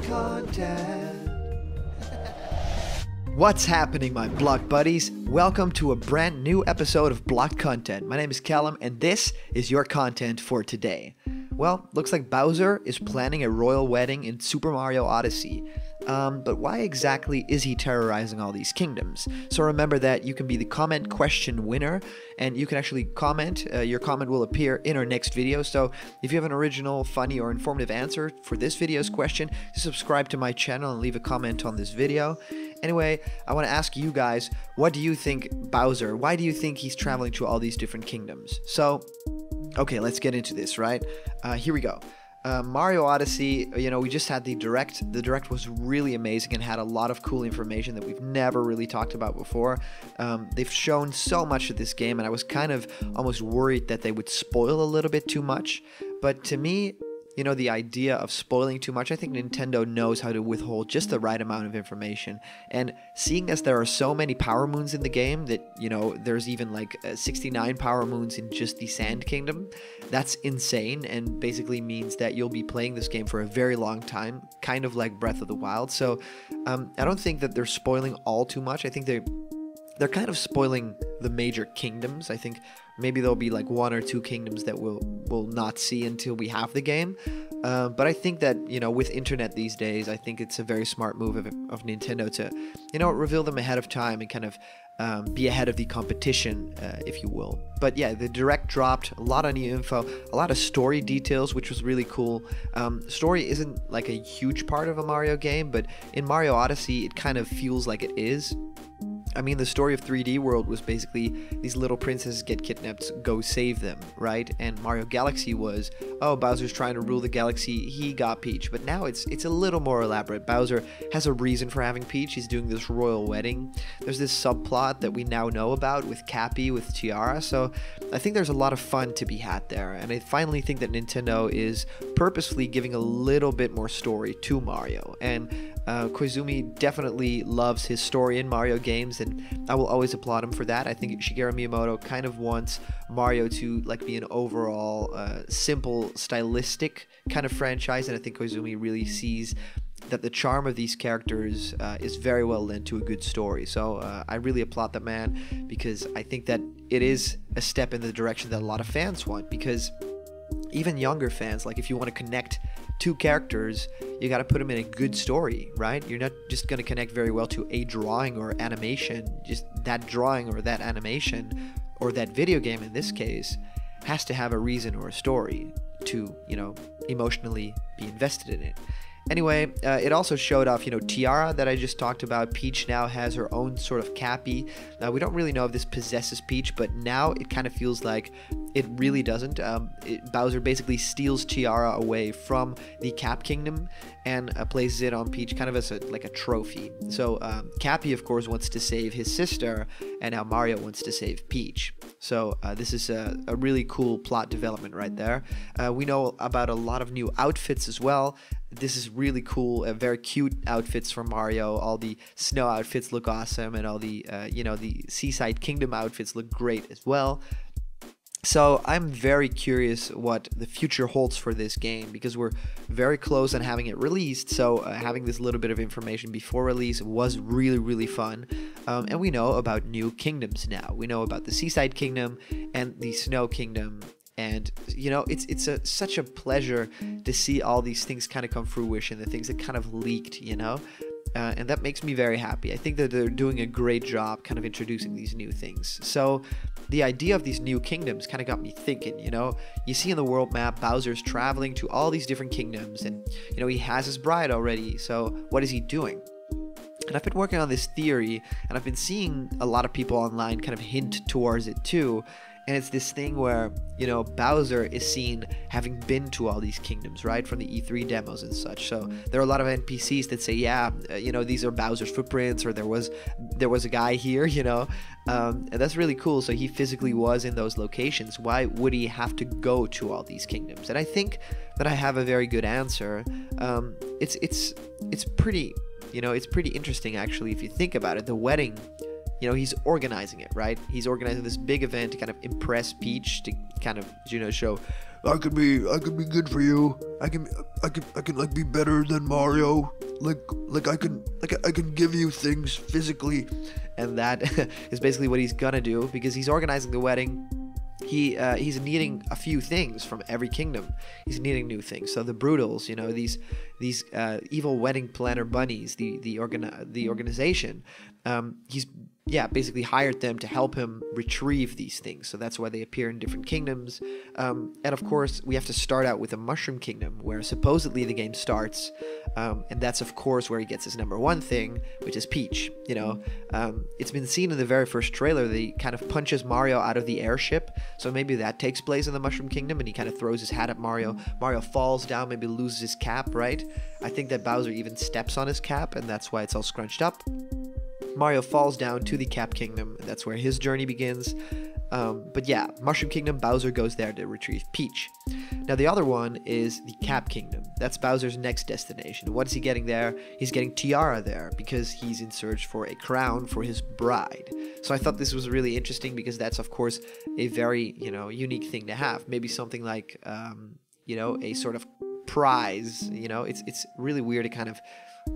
block content. What's happening, my block buddies? Welcome to a brand new episode of Block Content. My name is Callum, and this is your content for today. Well, looks like Bowser is planning a royal wedding in Super Mario Odyssey. But why exactly is he terrorizing all these kingdoms? So remember that you can be the comment question winner, and you can actually comment. Your comment will appear in our next video. So if you have an original, funny, or informative answer for this video's question, subscribe to my channel and leave a comment on this video. Anyway, I want to ask you guys, what do you think Bowser, why do you think he's traveling to all these different kingdoms? So, okay, let's get into this, right? Here we go. Mario Odyssey, we just had the Direct. The Direct was really amazing and had a lot of cool information that we've never really talked about before. They've shown so much of this game, and I was kind of almost worried that they would spoil a little bit too much. But to me, the idea of spoiling too much, I think Nintendo knows how to withhold just the right amount of information. And seeing as there are so many Power Moons in the game that, there's even like 69 Power Moons in just the Sand Kingdom, that's insane and basically means that you'll be playing this game for a very long time, kind of like Breath of the Wild. So I don't think that they're spoiling all too much. I think they're kind of spoiling the major kingdoms. I think maybe there'll be like one or two kingdoms that we'll not see until we have the game. But I think that, with internet these days, I think it's a very smart move of Nintendo to, reveal them ahead of time and kind of be ahead of the competition, if you will. But yeah, the Direct dropped a lot of new info, a lot of story details, which was really cool. Story isn't like a huge part of a Mario game, but in Mario Odyssey, it kind of feels like it is. I mean, the story of 3D World was basically these little princesses get kidnapped, go save them, right? And Mario Galaxy was, Bowser's trying to rule the galaxy, he got Peach. But now it's a little more elaborate. Bowser has a reason for having Peach. He's doing this royal wedding. There's this subplot that we now know about with Cappy, with Tiara. So I think there's a lot of fun to be had there. And I finally think that Nintendo is purposefully giving a little bit more story to Mario. And Koizumi definitely loves his story in Mario games, and I will always applaud him for that. I think Shigeru Miyamoto kind of wants Mario to be an overall simple, stylistic kind of franchise, and I think Koizumi really sees that the charm of these characters is very well lent to a good story. So I really applaud that man, because I think that it is a step in the direction that a lot of fans want, because even younger fans, like if you want to connect two characters, you got to put them in a good story, right? You're not just going to connect very well to a drawing or animation. Just that drawing or that animation or that video game in this case has to have a reason or a story to, emotionally be invested in it. Anyway, it also showed off, Tiara that I just talked about. Peach now has her own sort of Cappy. Now, we don't really know if this possesses Peach, but now it kind of feels like it really doesn't. Bowser basically steals Tiara away from the Cap Kingdom and places it on Peach kind of as a trophy. So Cappy, of course, wants to save his sister, and now Mario wants to save Peach. So this is a really cool plot development right there. We know about a lot of new outfits as well. This is really cool, very cute outfits for Mario. All the snow outfits look awesome, and all the, the Seaside Kingdom outfits look great as well. So I'm very curious what the future holds for this game, because we're very close on having it released. So having this little bit of information before release was really, really fun. And we know about new kingdoms now. We know about the Seaside Kingdom and the Snow Kingdom. And, it's such a pleasure to see all these things kind of come fruition, the things that kind of leaked, and that makes me very happy. I think that they're doing a great job kind of introducing these new things. So the idea of these new kingdoms kind of got me thinking, you see in the world map, Bowser's traveling to all these different kingdoms, and, he has his bride already. So what is he doing? And I've been working on this theory, and I've been seeing a lot of people online kind of hint towards it too. And it's this thing where, Bowser is seen having been to all these kingdoms, right? From the E3 demos and such. So there are a lot of NPCs that say, yeah, these are Bowser's footprints, or there was a guy here, and that's really cool. So he physically was in those locations. Why would he have to go to all these kingdoms? And I think that I have a very good answer. It's pretty, it's pretty interesting actually if you think about it. The wedding you know, he's organizing it, right? He's organizing this big event to kind of impress Peach, to kind of, you know, show, I could be good for you. I can like be better than Mario. Like I can give you things physically. And that is basically what he's gonna do, because he's organizing the wedding. He's needing a few things from every kingdom. He's needing new things. So the Brutals, you know, these evil wedding planner bunnies, the organization. He's basically hired them to help him retrieve these things. So that's why they appear in different kingdoms. And of course, we have to start out with the Mushroom Kingdom, where supposedly the game starts. And that's of course where he gets his number one thing, which is Peach. You know, it's been seen in the very first trailer that he kind of punches Mario out of the airship. So maybe that takes place in the Mushroom Kingdom, and he kind of throws his hat at Mario. Mario falls down, maybe loses his cap, right? I think that Bowser even steps on his cap, and that's why it's all scrunched up. Mario falls down to the Cap Kingdom, and that's where his journey begins. But yeah, Mushroom Kingdom, Bowser goes there to retrieve Peach. Now the other one is the Cap Kingdom. That's Bowser's next destination. What is he getting there? He's getting Tiara there, because he's in search for a crown for his bride. So I thought this was really interesting, because that's of course a very, you know, unique thing to have. Maybe something like, you know, a sort of prize. You know, it's really weird to kind of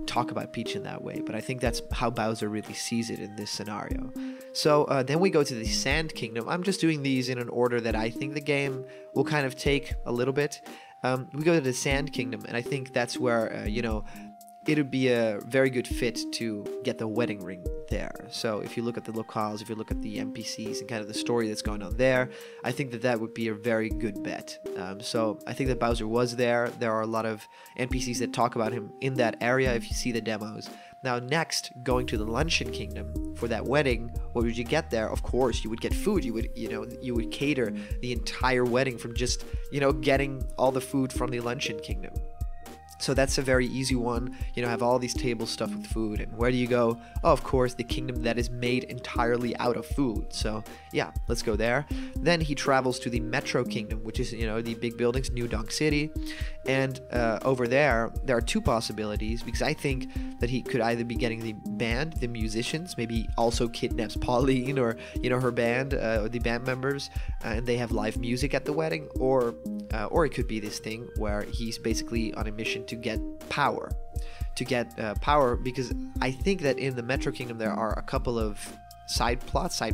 talk about Peach in that way, but I think that's how Bowser really sees it in this scenario. So then we go to the Sand Kingdom. I'm just doing these in an order that I think the game will kind of take a little bit. We go to the Sand Kingdom, and I think that's where, you know, it would be a very good fit to get the wedding ring there. So if you look at the locales, if you look at the NPCs and kind of the story that's going on there, I think that that would be a very good bet. So I think that Bowser was there. There are a lot of NPCs that talk about him in that area if you see the demos. Now next, going to the Luncheon Kingdom for that wedding, what would you get there? Of course, you would get food. You would cater the entire wedding from just, you know, getting all the food from the Luncheon Kingdom. So that's a very easy one, you know, have all these tables stuffed with food. And where do you go? Oh, of course, the kingdom that is made entirely out of food. So yeah, let's go there. Then he travels to the Metro Kingdom, which is, you know, the big buildings, New Donk City. And over there are two possibilities, because I think that he could either be getting the band, the musicians, maybe he also kidnaps Pauline or, you know, her band, or the band members, and they have live music at the wedding, or it could be this thing where he's basically on a mission to get power. Because I think that in the Metro Kingdom there are a couple of side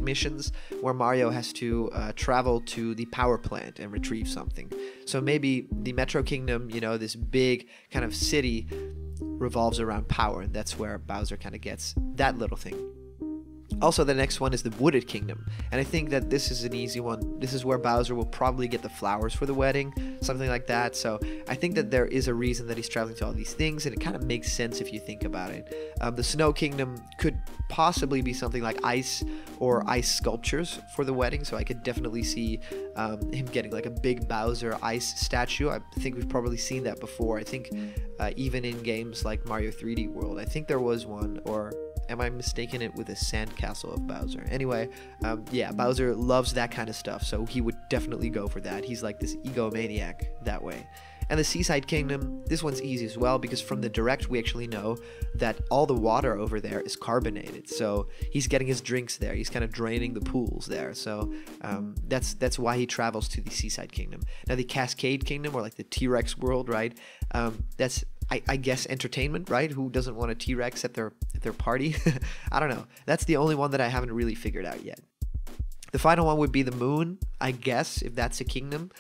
missions where Mario has to travel to the power plant and retrieve something. So maybe the Metro Kingdom, you know, this big kind of city, revolves around power, and that's where Bowser kind of gets that little thing. Also, the next one is the Wooded Kingdom, and I think that this is an easy one. This is where Bowser will probably get the flowers for the wedding, something like that. So I think that there is a reason that he's traveling to all these things, and it kind of makes sense if you think about it. The Snow Kingdom could possibly be something like ice or ice sculptures for the wedding, so I could definitely see him getting like a big Bowser ice statue. I think we've probably seen that before. I think even in games like Mario 3D World, I think there was one, or am I mistaken it with a sandcastle of Bowser? Anyway, yeah, Bowser loves that kind of stuff, so he would definitely go for that. He's like this egomaniac that way. And the Seaside Kingdom, this one's easy as well, because from the Direct we actually know that all the water over there is carbonated. So he's getting his drinks there. He's kind of draining the pools there. So that's why he travels to the Seaside Kingdom. Now the Cascade Kingdom, or like the T-Rex world, right? That's I guess entertainment, right? Who doesn't want a T-Rex at their party? I don't know. That's the only one that I haven't really figured out yet. The final one would be the moon, I guess, if that's a kingdom.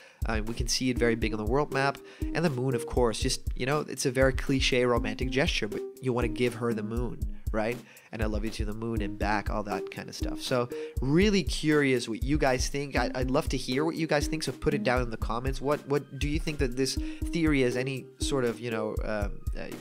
We can see it very big on the world map. And the moon, of course, just, you know, it's a very cliche romantic gesture, but you want to give her the moon, right? And I love you to the moon and back, all that kind of stuff. So really curious what you guys think. I'd love to hear what you guys think, so put it down in the comments. What do you think that this theory has any sort of, you know,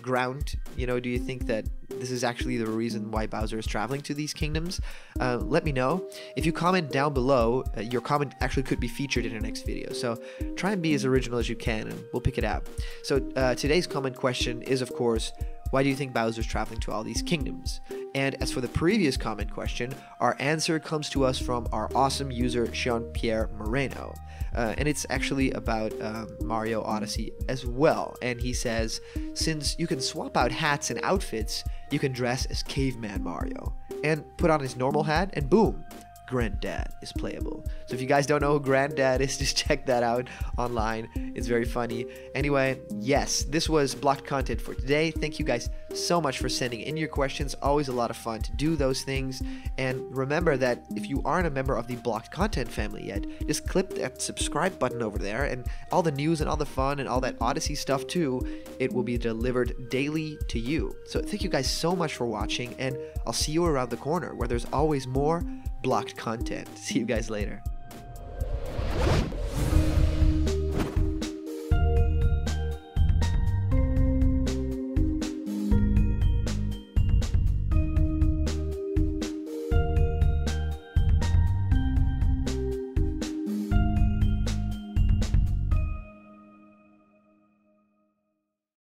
ground? You know, do you think that this is actually the reason why Bowser is traveling to these kingdoms? Let me know. If you comment down below, your comment actually could be featured in our next video. So try and be as original as you can, and we'll pick it out. So today's comment question is, of course, Why do you think Bowser's traveling to all these kingdoms? And as for the previous comment question, our answer comes to us from our awesome user Jean-Pierre Moreno. And it's actually about Mario Odyssey as well. And he says, since you can swap out hats and outfits, you can dress as Caveman Mario and put on his normal hat and boom, Granddad is playable. So if you guys don't know who Granddad is, just check that out online. It's very funny. Anyway, yes, this was blocked content for today. Thank you guys so much for sending in your questions. Always a lot of fun to do those things. And remember that if you aren't a member of the blocked content family yet, just click that subscribe button over there, and all the news and all the fun and all that Odyssey stuff too, it will be delivered daily to you. So thank you guys so much for watching, and I'll see you around the corner where there's always more blocked content. See you guys later.